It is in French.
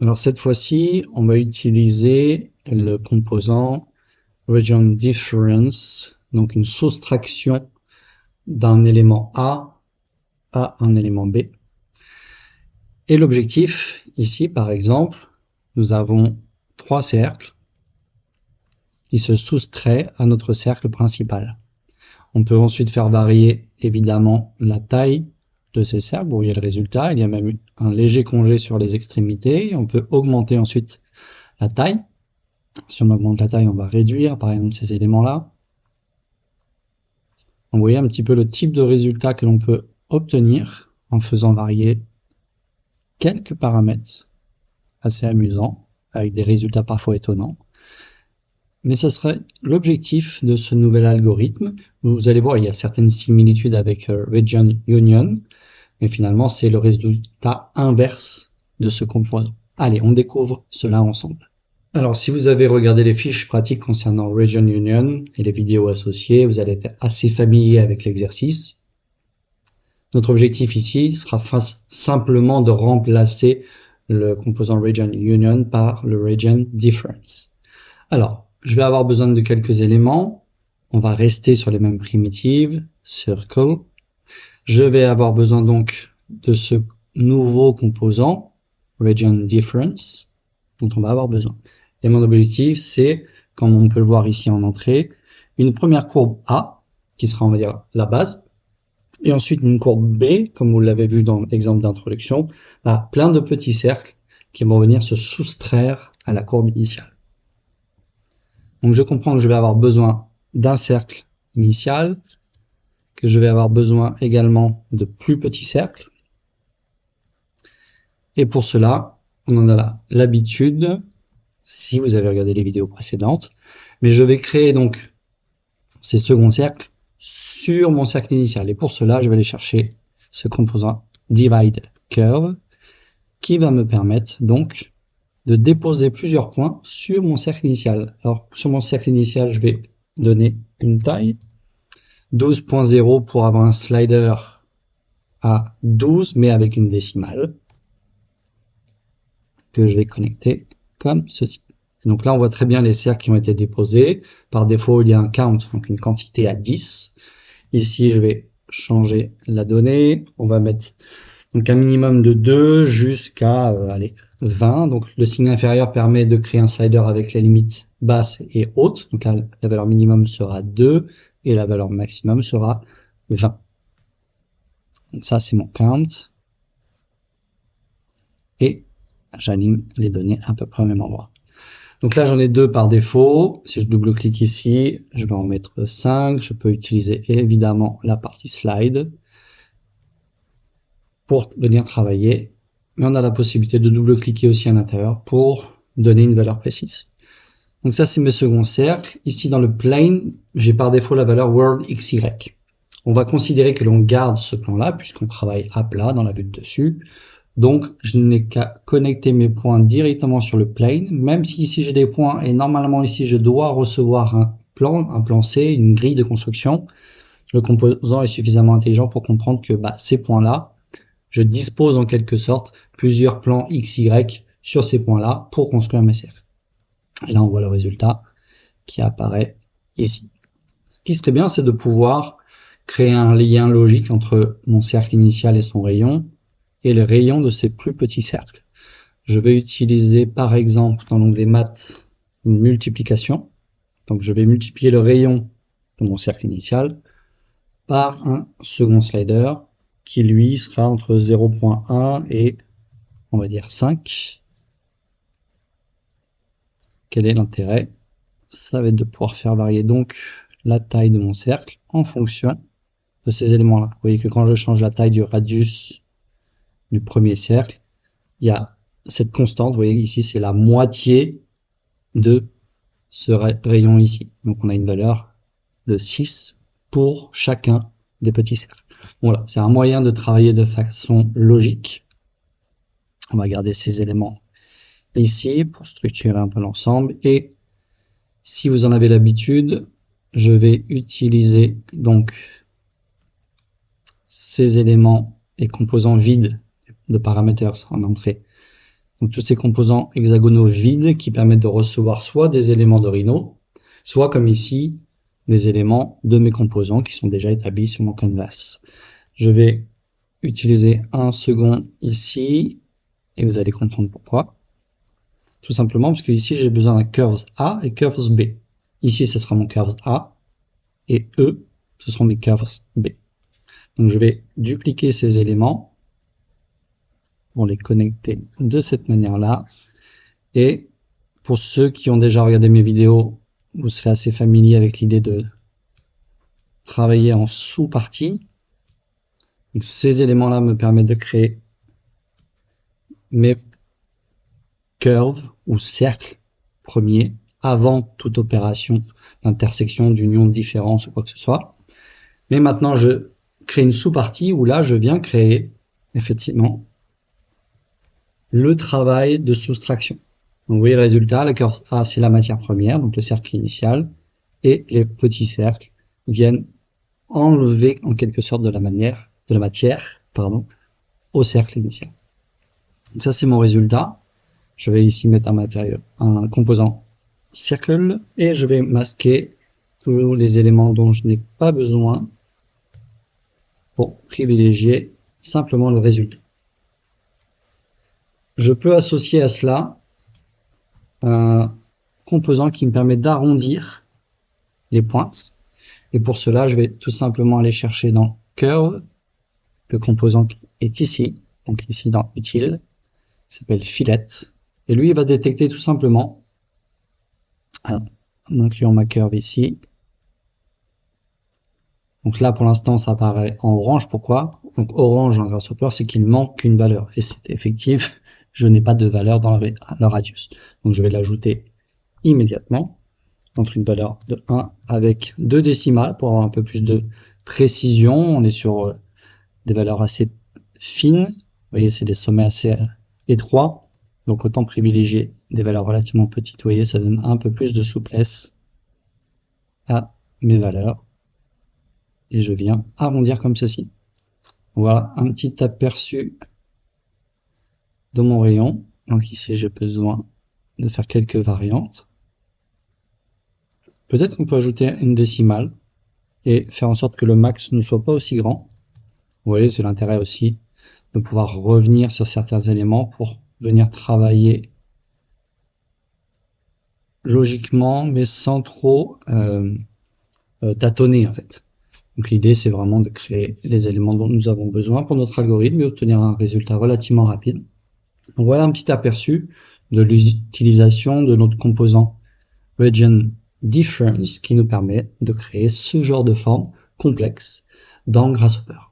Alors cette fois-ci, on va utiliser le composant Region Difference, donc une soustraction d'un élément A à un élément B. Et l'objectif, ici par exemple, nous avons trois cercles qui se soustraient à notre cercle principal. On peut ensuite faire varier évidemment la taille de ces cercles. Vous voyez le résultat, il y a même un léger congé sur les extrémités. On peut augmenter ensuite la taille. Si on augmente la taille, on va réduire par exemple ces éléments-là. Vous voyez un petit peu le type de résultat que l'on peut obtenir en faisant varier quelques paramètres assez amusants, avec des résultats parfois étonnants. Mais ce serait l'objectif de ce nouvel algorithme. Vous allez voir, il y a certaines similitudes avec Region Union, mais finalement, c'est le résultat inverse de ce composant. Allez, on découvre cela ensemble. Alors, si vous avez regardé les fiches pratiques concernant Region Union et les vidéos associées, vous allez être assez familier avec l'exercice. Notre objectif ici sera simplement de remplacer le composant Region Union par le Region Difference. Alors, je vais avoir besoin de quelques éléments. On va rester sur les mêmes primitives, circle. Je vais avoir besoin donc de ce nouveau composant, Region Difference, dont on va avoir besoin. Et mon objectif, c'est, comme on peut le voir ici en entrée, une première courbe A, qui sera, on va dire, la base, et ensuite une courbe B, comme vous l'avez vu dans l'exemple d'introduction, plein de petits cercles qui vont venir se soustraire à la courbe initiale. Donc je comprends que je vais avoir besoin d'un cercle initial, que je vais avoir besoin également de plus petits cercles. Et pour cela, on en a l'habitude, si vous avez regardé les vidéos précédentes, mais je vais créer donc ces seconds cercles sur mon cercle initial. Et pour cela, je vais aller chercher ce composant Divide Curve, qui va me permettre donc de déposer plusieurs points sur mon cercle initial. Alors, sur mon cercle initial, je vais donner une taille, 12.0 pour avoir un slider à 12, mais avec une décimale, que je vais connecter comme ceci. Donc là, on voit très bien les cercles qui ont été déposés. Par défaut, il y a un count, donc une quantité à 10. Ici, je vais changer la donnée. On va mettre donc un minimum de 2 jusqu'à 20. Donc le signe inférieur permet de créer un slider avec les limites basses et hautes. Donc là, la valeur minimum sera 2 et la valeur maximum sera 20. Donc ça, c'est mon count. Et j'aligne les données à peu près au même endroit. Donc là, j'en ai 2 par défaut. Si je double-clique ici, je vais en mettre 5. Je peux utiliser évidemment la partie slide pour venir travailler. Mais on a la possibilité de double-cliquer aussi à l'intérieur pour donner une valeur précise. Donc ça, c'est mes seconds cercles. Ici, dans le plane, j'ai par défaut la valeur World XY. On va considérer que l'on garde ce plan-là, puisqu'on travaille à plat dans la vue de dessus. Donc, je n'ai qu'à connecter mes points directement sur le plane, même si ici j'ai des points, et normalement ici je dois recevoir un plan C, une grille de construction. Le composant est suffisamment intelligent pour comprendre que ces points-là, je dispose en quelque sorte plusieurs plans XY sur ces points-là pour construire mes cercles. Et là, on voit le résultat qui apparaît ici. Ce qui serait bien, c'est de pouvoir créer un lien logique entre mon cercle initial et son rayon, et les rayons de ces plus petits cercles. Je vais utiliser par exemple dans l'onglet Math une multiplication. Donc je vais multiplier le rayon de mon cercle initial par un second slider qui lui sera entre 0.1 et on va dire 5. Quel est l'intérêt? Ça va être de pouvoir faire varier donc la taille de mon cercle en fonction de ces éléments-là. Vous voyez que quand je change la taille du radius du premier cercle, il y a cette constante, vous voyez ici, c'est la moitié de ce rayon ici. Donc on a une valeur de 6 pour chacun des petits cercles. Voilà, c'est un moyen de travailler de façon logique. On va garder ces éléments ici pour structurer un peu l'ensemble. Et si vous en avez l'habitude, je vais utiliser donc ces éléments et composants vides de parameters en entrée. Donc tous ces composants hexagonaux vides qui permettent de recevoir soit des éléments de Rhino, soit comme ici, des éléments de mes composants qui sont déjà établis sur mon canvas. Je vais utiliser un second ici, et vous allez comprendre pourquoi. Tout simplement parce que ici j'ai besoin d'un curves A et curves B. Ici ce sera mon curves A, et E, ce seront mes curves B. Donc je vais dupliquer ces éléments pour les connecter de cette manière-là. Et pour ceux qui ont déjà regardé mes vidéos, vous serez assez familier avec l'idée de travailler en sous-parties. Donc ces éléments-là me permettent de créer mes curves ou cercles premiers avant toute opération d'intersection, d'union, de différence ou quoi que ce soit. Mais maintenant, je crée une sous-partie où là, je viens créer effectivement le travail de soustraction. Donc, vous voyez le résultat, la curve A, c'est la matière première, donc le cercle initial, et les petits cercles viennent enlever en quelque sorte de la matière, au cercle initial. Donc ça, c'est mon résultat. Je vais ici mettre un composant circle, et je vais masquer tous les éléments dont je n'ai pas besoin pour privilégier simplement le résultat. Je peux associer à cela un composant qui me permet d'arrondir les pointes. Et pour cela, je vais tout simplement aller chercher dans Curve, le composant qui est ici, donc ici dans Utile, qui s'appelle Fillet. Et lui, il va détecter tout simplement, en incluant ma curve ici. Donc là, pour l'instant, ça apparaît en orange. Pourquoi? Donc orange en grasshopper, c'est qu'il manque une valeur. Et c'est effectif, je n'ai pas de valeur dans le radius. Donc je vais l'ajouter immédiatement entre une valeur de 1 avec 2 décimales pour avoir un peu plus de précision. On est sur des valeurs assez fines. Vous voyez, c'est des sommets assez étroits. Donc autant privilégier des valeurs relativement petites. Vous voyez, ça donne un peu plus de souplesse à mes valeurs. Et je viens arrondir comme ceci. Voilà un petit aperçu de mon rayon. Donc ici, j'ai besoin de faire quelques variantes. Peut-être qu'on peut ajouter une décimale et faire en sorte que le max ne soit pas aussi grand. Vous voyez, c'est l'intérêt aussi de pouvoir revenir sur certains éléments pour venir travailler logiquement, mais sans trop tâtonner en fait. Donc l'idée, c'est vraiment de créer les éléments dont nous avons besoin pour notre algorithme et obtenir un résultat relativement rapide. Donc voilà un petit aperçu de l'utilisation de notre composant Region Difference qui nous permet de créer ce genre de forme complexe dans Grasshopper.